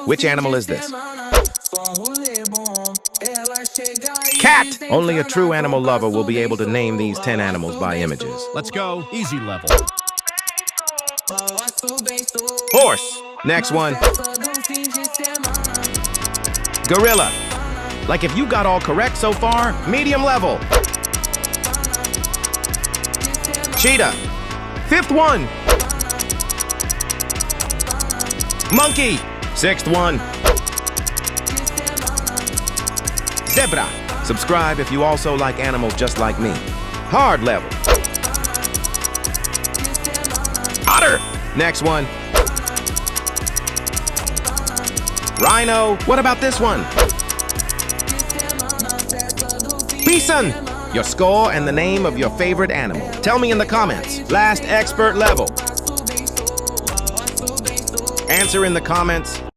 Which animal is this? Cat! Only a true animal lover will be able to name these 10 animals by images. Let's go. Easy level. Horse! Next one. Gorilla. Like if you got all correct so far, medium level. Cheetah. Fifth one. Monkey. Sixth one. Zebra. Subscribe if you also like animals just like me. Hard level. Otter. Next one. Rhino. What about this one? Bison. Your score and the name of your favorite animal. Tell me in the comments. Last expert level. Answer in the comments.